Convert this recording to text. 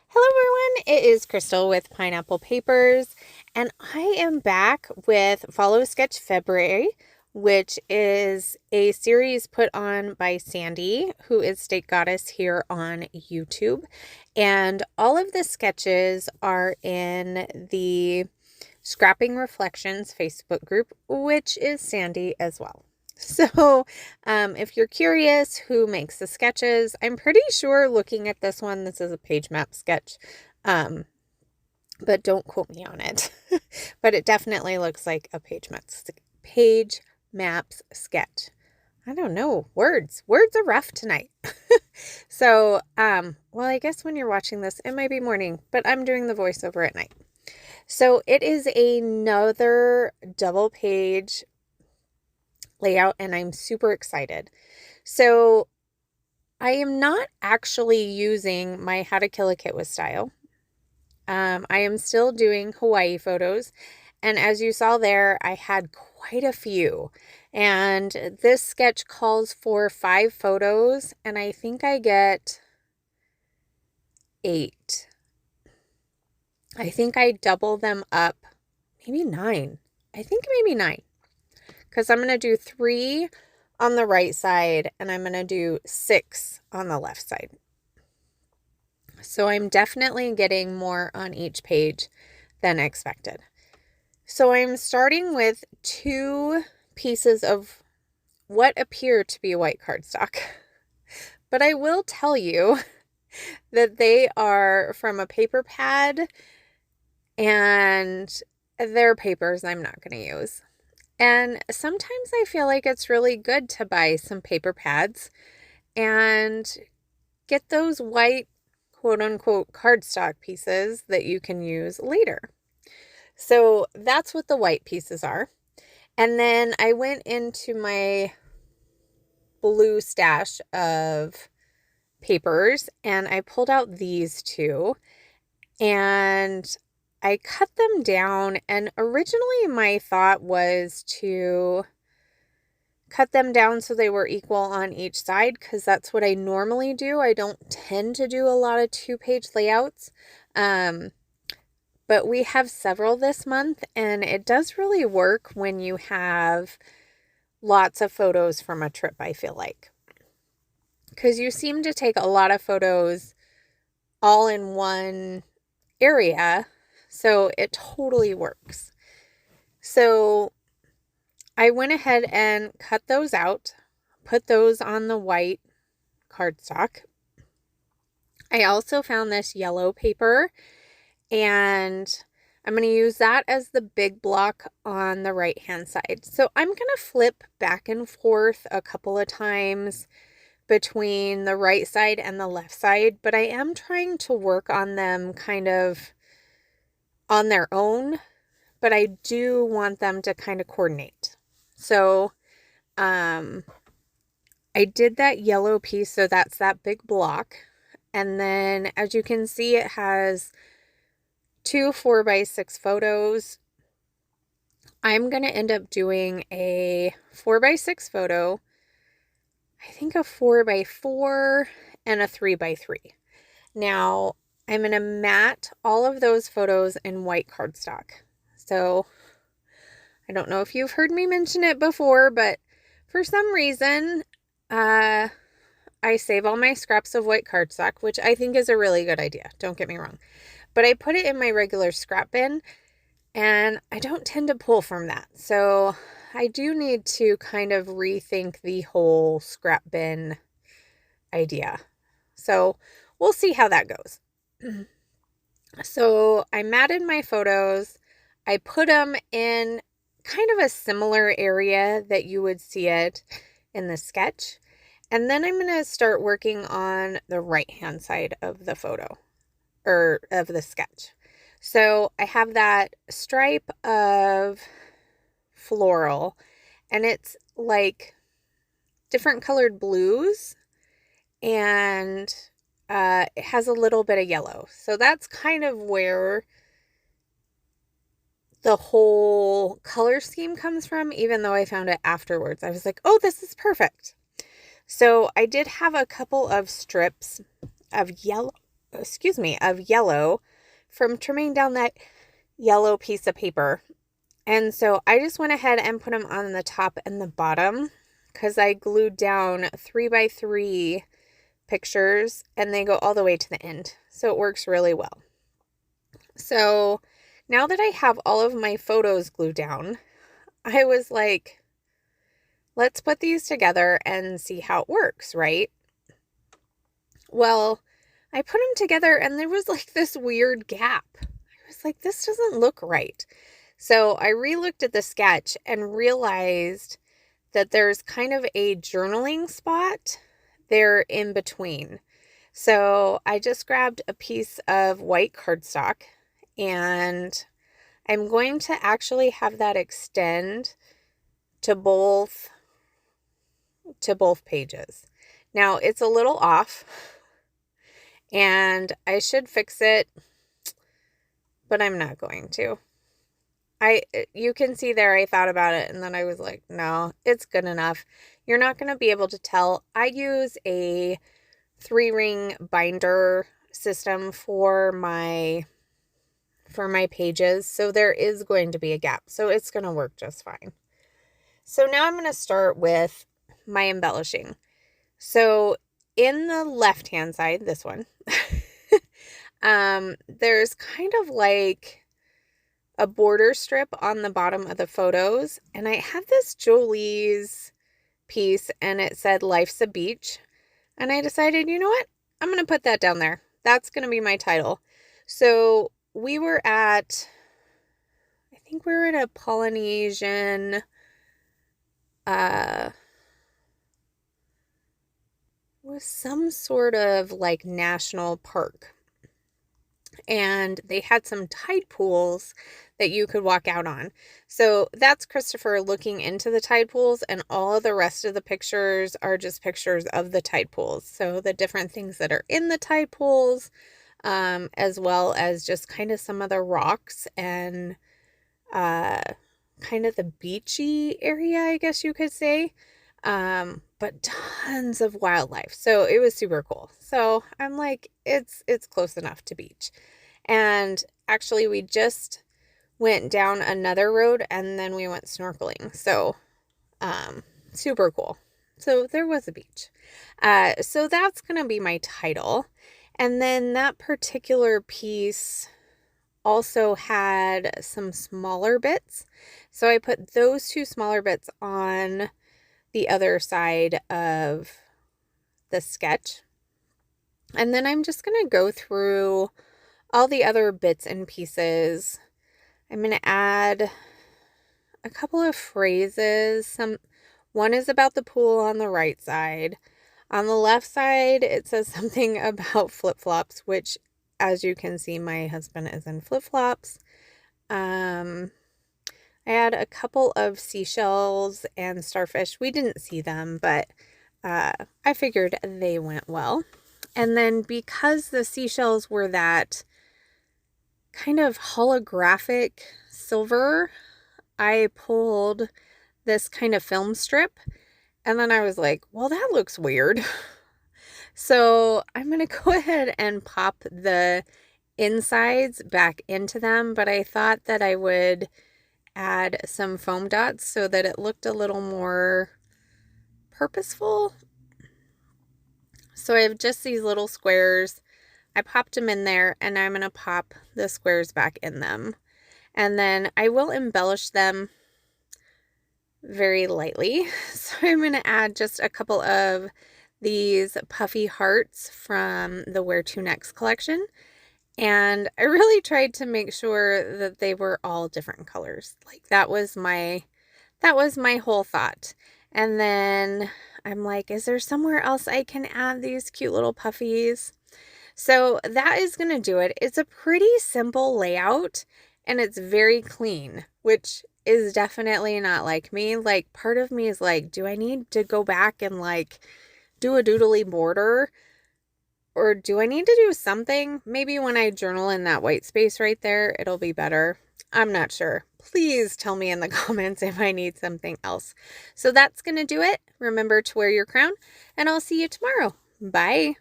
Hello everyone, it is Crystal with Pineapple Papers, and I am back with Follow Sketch February, which is a series put on by Sandy, who is State Goddess here on YouTube. And all of the sketches are in the Scrapping Reflections Facebook group, which is Sandy as well. So, if you're curious who makes the sketches, I'm pretty sure looking at this one, this is a page map sketch, um, but don't quote me on it. But it definitely looks like a page maps sketch. I don't know, words are rough tonight. So, well, I guess when you're watching this, it might be morning, but I'm doing the voiceover at night. So it is another double page layout, and I'm super excited. So I am not actually using my How to Kill a Kit with Style. I am still doing Hawaii photos, and as you saw there, I had quite a few. And this sketch calls for 5 photos, and I think I get 8. I think I double them up, maybe 9. I think maybe 9. Because I'm going to do 3 on the right side and I'm going to do 6 on the left side. So I'm definitely getting more on each page than expected. So I'm starting with 2 pieces of what appear to be white cardstock. But I will tell you that they are from a paper pad and they're papers I'm not going to use. And sometimes I feel like it's really good to buy some paper pads and get those white, quote unquote, cardstock pieces that you can use later. So that's what the white pieces are. And then I went into my blue stash of papers and I pulled out these 2 and I cut them down, and originally my thought was to cut them down so they were equal on each side because that's what I normally do. I don't tend to do a lot of 2-page layouts, but we have several this month, and it does really work when you have lots of photos from a trip, I feel like. Because you seem to take a lot of photos all in one area, so it totally works. So I went ahead and cut those out, put those on the white cardstock. I also found this yellow paper, and I'm going to use that as the big block on the right hand side. So I'm going to flip back and forth a couple of times between the right side and the left side, but I am trying to work on them kind of on their own, but I do want them to kind of coordinate. So I did that yellow piece, so that's that big block. And then as you can see, it has 2 4x6 photos. I'm going to end up doing a 4x6 photo, I think a 4x4, and a 3x3. Now, I'm going to mat all of those photos in white cardstock. So I don't know if you've heard me mention it before, but for some reason, I save all my scraps of white cardstock, which I think is a really good idea. Don't get me wrong. But I put it in my regular scrap bin, and I don't tend to pull from that. So I do need to kind of rethink the whole scrap bin idea. So we'll see how that goes. So I matted my photos. I put them in kind of a similar area that you would see it in the sketch. And then I'm going to start working on the right-hand side of the photo or of the sketch. So I have that stripe of floral, and it's like different colored blues, and it has a little bit of yellow. So that's kind of where the whole color scheme comes from, even though I found it afterwards. I was like, oh, this is perfect. So I did have a couple of strips of yellow, of yellow from trimming down that yellow piece of paper. And so I just went ahead and put them on the top and the bottom because I glued down 3x3 pictures and they go all the way to the end. So it works really well. So now that I have all of my photos glued down, I was like, let's put these together and see how it works, right? Well, I put them together and there was like this weird gap. I was like, this doesn't look right. So I re-looked at the sketch and realized that there's kind of a journaling spot there in between. So I just grabbed a piece of white cardstock and I'm going to actually have that extend to both pages. Now it's a little off and I should fix it, but I'm not going to. You can see there I thought about it and then I was like, no, it's good enough. You're not going to be able to tell. I use a 3-ring binder system for my pages, so there is going to be a gap. So it's going to work just fine. So now I'm going to start with my embellishing. So in the left-hand side, this one, there's kind of like a border strip on the bottom of the photos. And I have this Jolie's piece and it said Life's a Beach. And I decided, you know what? I'm going to put that down there. That's going to be my title. So we were at, I think we were at a Polynesian, was some sort of like national park. And they had some tide pools that you could walk out on. So that's Christopher looking into the tide pools, and all of the rest of the pictures are just pictures of the tide pools. So the different things that are in the tide pools, as well as just kind of some of the rocks and kind of the beachy area, I guess you could say. But tons of wildlife. So it was super cool. So I'm like, it's close enough to beach. And actually we just went down another road and then we went snorkeling. So, super cool. So there was a beach. So that's going to be my title. And then that particular piece also had some smaller bits. So I put those 2 smaller bits on the other side of the sketch. And then I'm just going to go through all the other bits and pieces. I'm going to add a couple of phrases. One is about the pool on the right side. On the left side, it says something about flip-flops, which, as you can see, my husband is in flip-flops. I had a couple of seashells and starfish. We didn't see them, but I figured they went well. And then because the seashells were that kind of holographic silver, I pulled this kind of film strip. And then I was like, well, that looks weird. So I'm going to go ahead and pop the insides back into them. But I thought that I would add some foam dots so that it looked a little more purposeful. So I have just these little squares. I popped them in there and I'm going to pop the squares back in them. And then I will embellish them very lightly. So I'm going to add just a couple of these puffy hearts from the Wear Two Necks collection. And I really tried to make sure that they were all different colors. Like that was my whole thought. And then I'm like, is there somewhere else I can add these cute little puffies? So that is going to do it. It's a pretty simple layout and it's very clean, which is definitely not like me. Like part of me is like, do I need to go back and like do a doodly border? Or do I need to do something? Maybe when I journal in that white space right there, it'll be better. I'm not sure. Please tell me in the comments if I need something else. So that's going to do it. Remember to wear your crown, and I'll see you tomorrow. Bye.